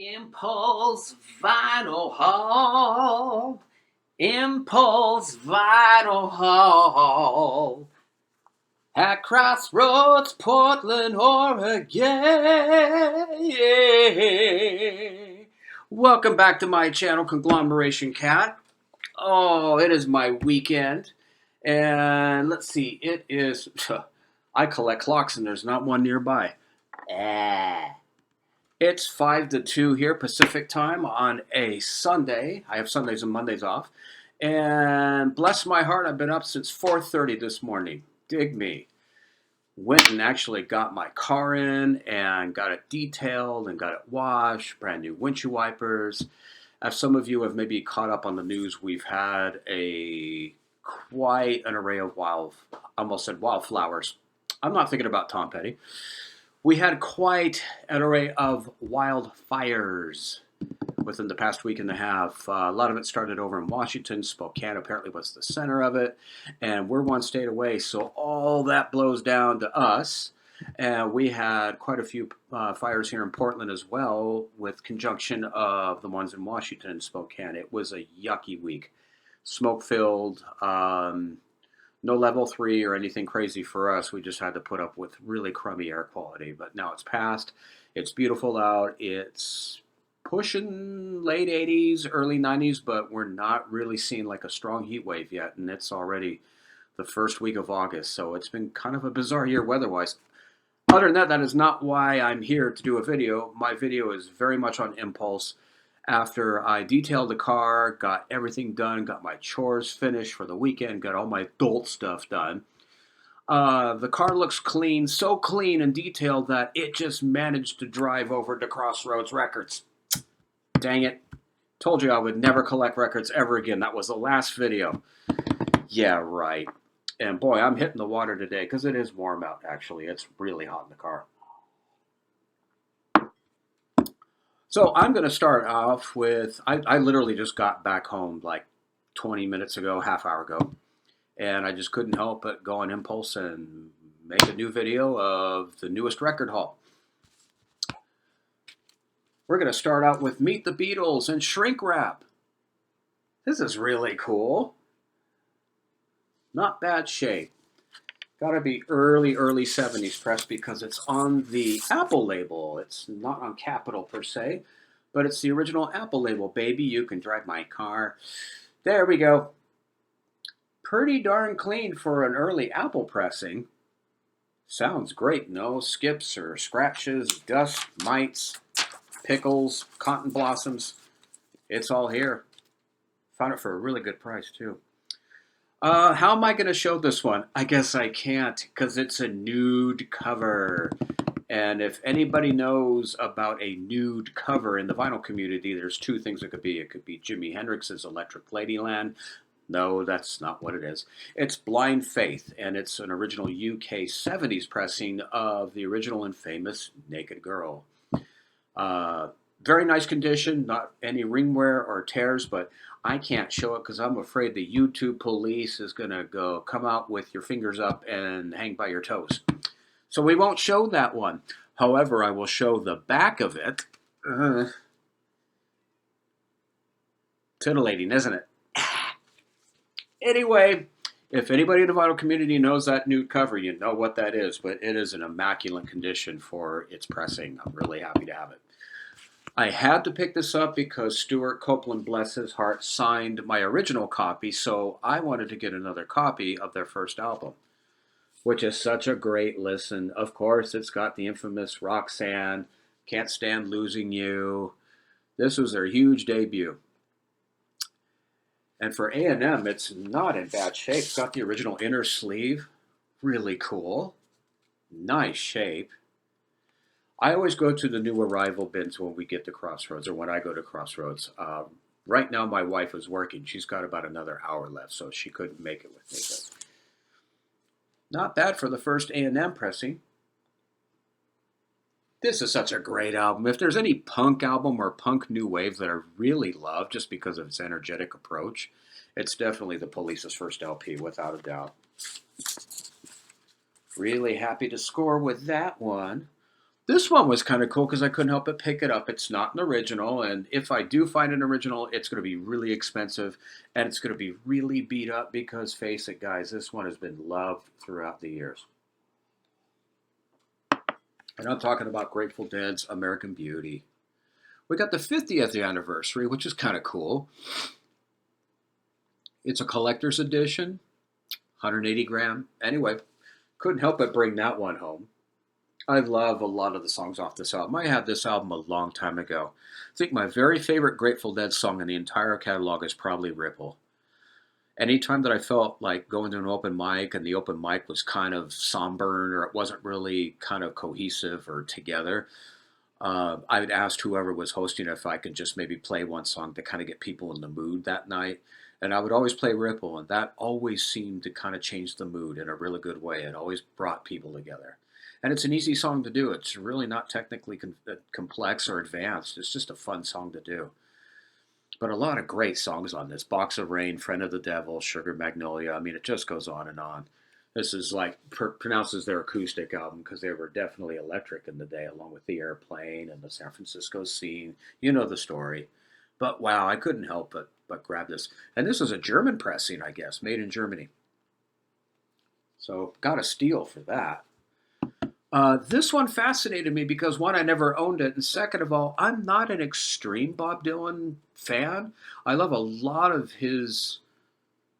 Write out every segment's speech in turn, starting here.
Impulse Vinyl Hall. Impulse Vinyl Hall. At Crossroads, Portland, Oregon. Welcome back to my channel, Conglomeration Cat. Oh, it is my weekend. And let's see, it is... I collect clocks and there's not one nearby. It's 5 to 2 here Pacific time on a Sunday. I have Sundays and Mondays off. And bless my heart, I've been up since 4:30 this morning. Dig me. Went and actually got my car in and got it detailed and got it washed, brand new windshield wipers. As some of you have maybe caught up on the news, we've had quite an array of wildflowers. I'm not thinking about Tom Petty. We had quite an array of wildfires within the past week and a half. A lot of it started over in Washington. Spokane apparently was the center of it. And we're one state away, so all that blows down to us. And we had quite a few fires here in Portland as well, with conjunction of the ones in Washington and Spokane. It was a yucky week. Smoke-filled, no level 3 or anything crazy for us. We just had to put up with really crummy air quality. But now it's passed. It's beautiful out. It's pushing late 80s, early 90s, but we're not really seeing like a strong heat wave yet. And it's already the first week of August. So it's been kind of a bizarre year weather-wise. Other than that, that is not why I'm here to do a video. My video is very much on impulse. After I detailed the car, got everything done, got my chores finished for the weekend, got all my adult stuff done. The car looks clean, so clean and detailed that it just managed to drive over to Crossroads Records. Dang it. Told you I would never collect records ever again. That was the last video. Yeah, right. And boy, I'm hitting the water today because it is warm out, actually. It's really hot in the car. So I'm going to start off with, I literally just got back home like 20 minutes ago, half hour ago. And I just couldn't help but go on impulse and make a new video of the newest record haul. We're going to start out with Meet the Beatles and Shrink Wrap. This is really cool. Not bad shape. Got to be early 70s press because it's on the Apple label. It's not on Capitol per se, but it's the original Apple label. Baby, you can drive my car. There we go. Pretty darn clean for an early Apple pressing. Sounds great. No skips or scratches, dust, mites, pickles, cotton blossoms. It's all here. Found it for a really good price too. How am I going to show this one? I guess I can't because it's a nude cover. And if anybody knows about a nude cover in the vinyl community, there's two things it could be. It could be Jimi Hendrix's Electric Ladyland. No, that's not what it is. It's Blind Faith, and it's an original UK 70s pressing of the original and famous Naked Girl. Very nice condition, not any ring wear or tears, but I can't show it because I'm afraid the YouTube police is going to come out with your fingers up and hang by your toes. So we won't show that one. However, I will show the back of it. Titillating, isn't it? Anyway, if anybody in the vinyl community knows that nude cover, you know what that is. But it is an immaculate condition for its pressing. I'm really happy to have it. I had to pick this up because Stuart Copeland, bless his heart, signed my original copy, so I wanted to get another copy of their first album, which is such a great listen. Of course, it's got the infamous Roxanne, Can't Stand Losing You. This was their huge debut. And for A&M, it's not in bad shape. It's got the original inner sleeve. Really cool. Nice shape. I always go to the new arrival bins when we get to Crossroads, or when I go to Crossroads. Right now, my wife is working. She's got about another hour left, so she couldn't make it with me. But not bad for the first A&M pressing. This is such a great album. If there's any punk album or punk new wave that I really love just because of its energetic approach, it's definitely the Police's first LP, without a doubt. Really happy to score with that one. This one was kind of cool because I couldn't help but pick it up. It's not an original, and if I do find an original, it's going to be really expensive, and it's going to be really beat up because, face it, guys, this one has been loved throughout the years. And I'm talking about Grateful Dead's American Beauty. We got the 50th anniversary, which is kind of cool. It's a collector's edition, 180 gram. Anyway, couldn't help but bring that one home. I love a lot of the songs off this album. I had this album a long time ago. I think my very favorite Grateful Dead song in the entire catalog is probably Ripple. Anytime that I felt like going to an open mic and the open mic was kind of somber or it wasn't really kind of cohesive or together, I would ask whoever was hosting if I could just maybe play one song to kind of get people in the mood that night. And I would always play Ripple, and that always seemed to kind of change the mood in a really good way. It always brought people together. And it's an easy song to do. It's really not technically complex or advanced. It's just a fun song to do. But a lot of great songs on this. Box of Rain, Friend of the Devil, Sugar Magnolia. I mean, it just goes on and on. This is like, pronounces their acoustic album because they were definitely electric in the day, along with the airplane and the San Francisco scene. You know the story. But wow, I couldn't help but grab this. And this is a German pressing, I guess, made in Germany. So got a steal for that. This one fascinated me because, one, I never owned it, and second of all, I'm not an extreme Bob Dylan fan. I love a lot of his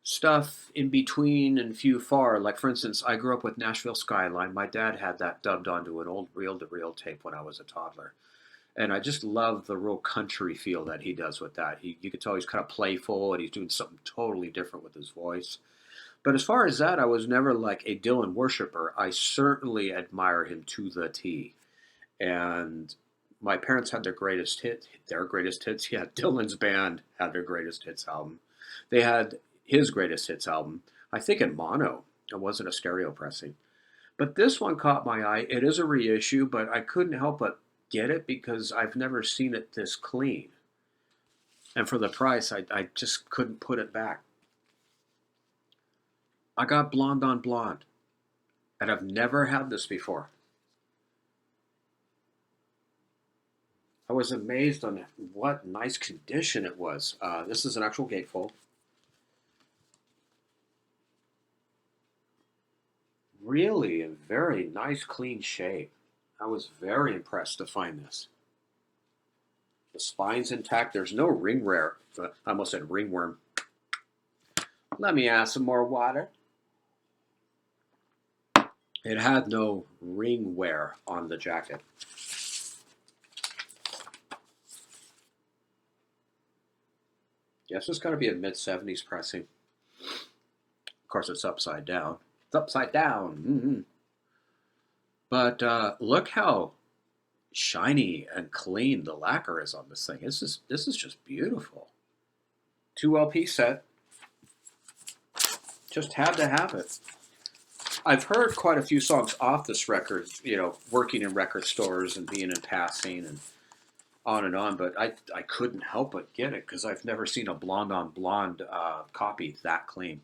stuff in between and few far. Like, for instance, I grew up with Nashville Skyline. My dad had that dubbed onto an old reel-to-reel tape when I was a toddler. And I just love the real country feel that he does with that. You could tell he's kind of playful and he's doing something totally different with his voice. But as far as that, I was never like a Dylan worshiper. I certainly admire him to the T. And my parents had their greatest hits. Yeah, Dylan's band had their greatest hits album. They had his greatest hits album, I think in mono. It wasn't a stereo pressing. But this one caught my eye. It is a reissue, but I couldn't help but get it because I've never seen it this clean. And for the price, I just couldn't put it back. I got Blonde on Blonde, and I've never had this before. I was amazed on what nice condition it was. This is an actual gatefold. Really in very nice, clean shape. I was very impressed to find this. The spine's intact. There's no ringworm. I almost said ringworm. Let me add some more water. It had no ring wear on the jacket. Yes, it's going to be a mid-70s pressing. Of course, it's upside down. It's upside down. Mm-hmm. But look how shiny and clean the lacquer is on this thing. This is just beautiful. 2 LP set. Just had to have it. I've heard quite a few songs off this record, you know, working in record stores and being in passing and on, but I couldn't help but get it because I've never seen a Blonde on Blonde copy that clean.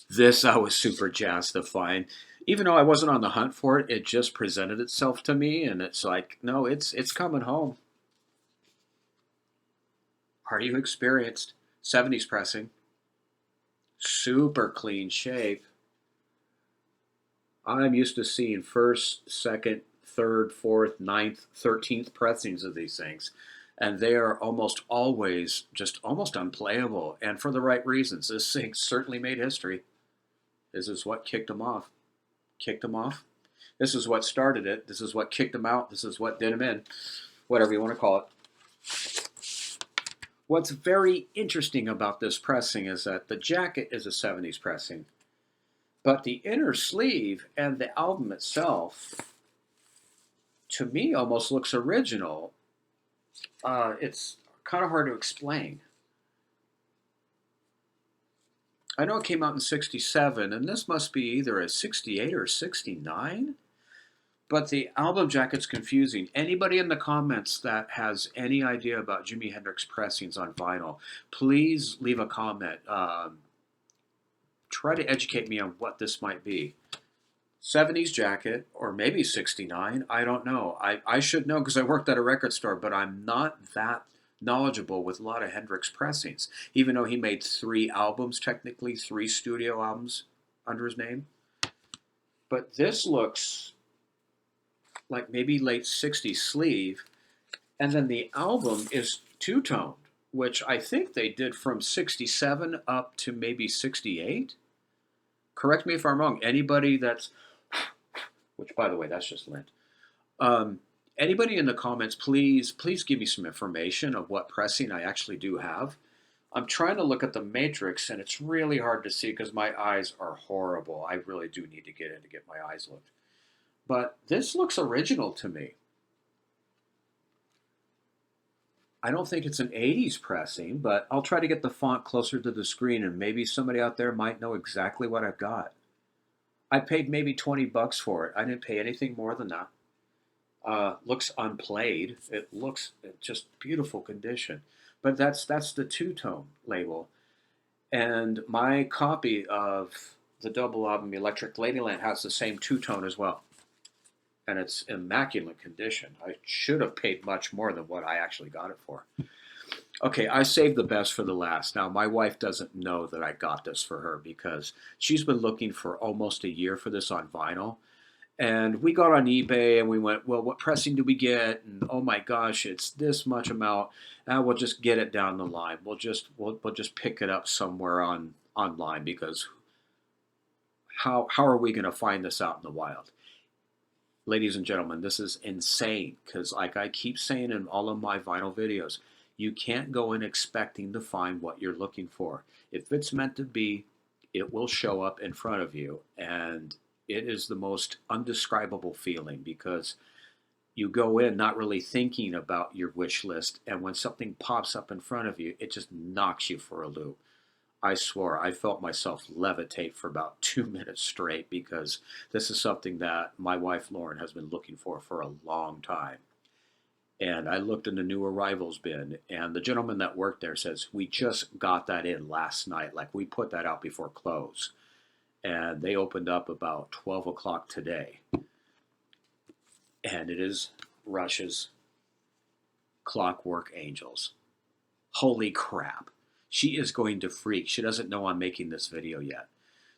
This I was super jazzed to find. Even though I wasn't on the hunt for it, it just presented itself to me, and it's like, no, it's coming home. Are you experienced? 70s pressing. Super clean shape. I'm used to seeing first, second, third, fourth, ninth, 13th pressings of these things. And they are almost always just almost unplayable. And for the right reasons. This thing certainly made history. This is what kicked them off. Kicked them off. This is what started it. This is what kicked them out. This is what did them in. Whatever you want to call it. What's very interesting about this pressing is that the jacket is a 70s pressing. But the inner sleeve and the album itself, to me, almost looks original. It's kind of hard to explain. I know it came out in 67, and this must be either a 68 or 69. But the album jacket's confusing. Anybody in the comments that has any idea about Jimi Hendrix pressings on vinyl, please leave a comment. Try to educate me on what this might be. 70s jacket, or maybe 69. I don't know. I should know because I worked at a record store, but I'm not that knowledgeable with a lot of Hendrix pressings, even though he made 3 albums, technically 3 studio albums under his name. But this looks like maybe late 60s sleeve. And then the album is two-toned, which I think they did from 67 up to maybe 68. Correct me if I'm wrong. Anybody that's, which by the way, that's just lint. Anybody in the comments, please give me some information of what pressing I actually do have. I'm trying to look at the matrix, and it's really hard to see because my eyes are horrible. I really do need to get in to get my eyes looked. But this looks original to me. I don't think it's an 80s pressing, but I'll try to get the font closer to the screen, and maybe somebody out there might know exactly what I've got. I paid maybe 20 bucks for it. I didn't pay anything more than that. Looks unplayed. It looks just beautiful condition. But that's the two-tone label. And my copy of the double album Electric Ladyland has the same two-tone as well. And it's immaculate condition. I should have paid much more than what I actually got it for. Okay, I saved the best for the last. Now, my wife doesn't know that I got this for her because she's been looking for almost a year for this on vinyl. And we got on eBay and we went, well, what pressing do we get? And oh my gosh, it's this much amount. We'll just get it down the line. We'll just pick it up somewhere online because how are we going to find this out in the wild? Ladies and gentlemen, this is insane because like I keep saying in all of my vinyl videos, you can't go in expecting to find what you're looking for. If it's meant to be, it will show up in front of you, and it is the most undescribable feeling because you go in not really thinking about your wish list, and when something pops up in front of you, it just knocks you for a loop. I swore I felt myself levitate for about 2 minutes straight because this is something that my wife Lauren has been looking for a long time. And I looked in the new arrivals bin, and the gentleman that worked there says, we just got that in last night. Like, we put that out before close. And they opened up about 12 o'clock today. And it is Rush's Clockwork Angels. Holy crap. She is going to freak. She doesn't know I'm making this video yet.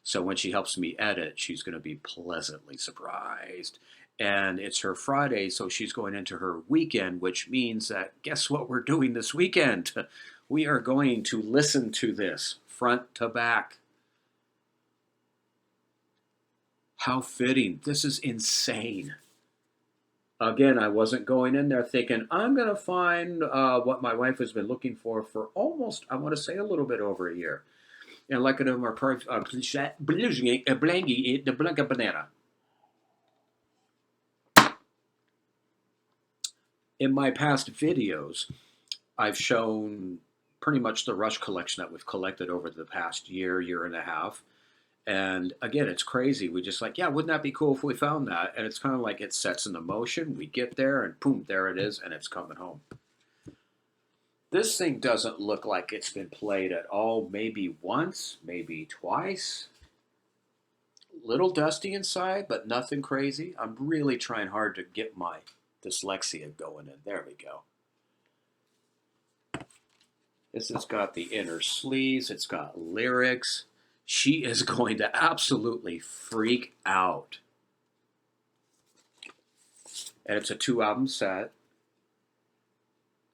So when she helps me edit, she's going to be pleasantly surprised. And it's her Friday, so she's going into her weekend, which means that guess what we're doing this weekend? We are going to listen to this front to back. How fitting. This is insane. Again, I wasn't going in there thinking, I'm going to find what my wife has been looking for almost, I want to say, a little bit over a year. And like it in our the Blanca Banana. In my past videos, I've shown pretty much the Rush collection that we've collected over the past year and a half. And again, it's crazy. We just like, yeah, wouldn't that be cool if we found that? And it's kind of like it sets in the motion. We get there and boom, there it is, and it's coming home. This thing doesn't look like it's been played at all. Maybe once, maybe twice. Little dusty inside, but nothing crazy. I'm really trying hard to get my dyslexia going in. There we go. This has got the inner sleeves. It's got lyrics. She is going to absolutely freak out. And it's a 2-album set.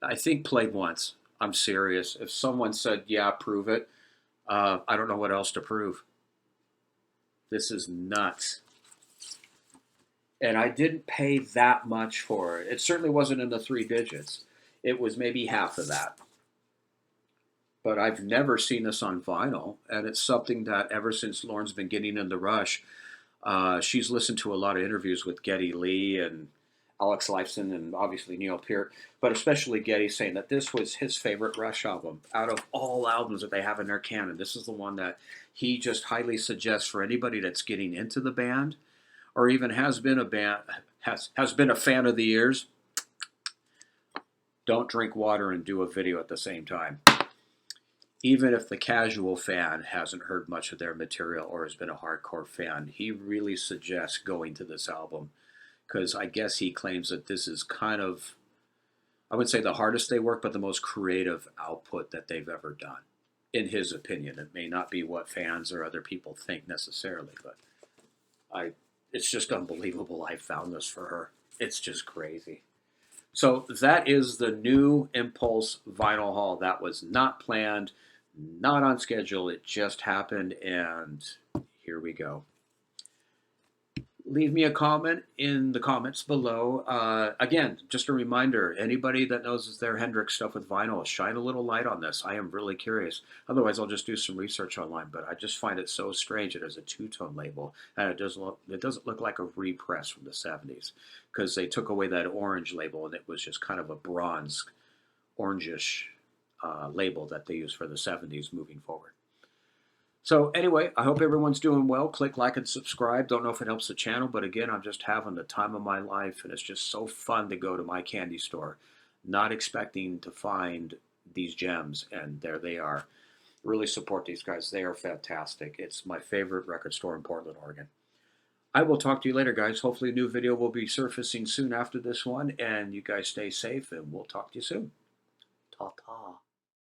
I think played once. I'm serious. If someone said, yeah, prove it, I don't know what else to prove. This is nuts. And I didn't pay that much for it. It certainly wasn't in the 3 digits. It was maybe half of that. But I've never seen this on vinyl, and it's something that ever since Lauren's been getting into Rush, she's listened to a lot of interviews with Geddy Lee and Alex Lifeson and obviously Neil Peart, but especially Geddy saying that this was his favorite Rush album. Out of all albums that they have in their canon, this is the one that he just highly suggests for anybody that's getting into the band or even has been a fan of the years. Don't drink water and do a video at the same time. even if the casual fan hasn't heard much of their material or has been a hardcore fan, he really suggests going to this album because I guess he claims that this is kind of, I would say, the hardest they work, but the most creative output that they've ever done, in his opinion. It may not be what fans or other people think necessarily, but it's just unbelievable. I found this for her. It's just crazy. So that is the new Impulse vinyl haul. That was not planned, not on schedule. It just happened, and here we go. Leave me a comment in the comments below. Again, just a reminder, anybody that knows their Hendrix stuff with vinyl, shine a little light on this. I am really curious. Otherwise, I'll just do some research online, but I just find it so strange. It has a two-tone label, and it doesn't look like a repress from the 70s because they took away that orange label, and it was just kind of a bronze, orangish label that they use for the 70s moving forward. So anyway, I hope everyone's doing well. Click like and subscribe. Don't know if it helps the channel, but again, I'm just having the time of my life, and it's just so fun to go to my candy store, not expecting to find these gems, and there they are. Really support these guys. They are fantastic. It's my favorite record store in Portland, Oregon. I will talk to you later, guys. Hopefully a new video will be surfacing soon after this one, and you guys stay safe, and we'll talk to you soon. Ta-ta.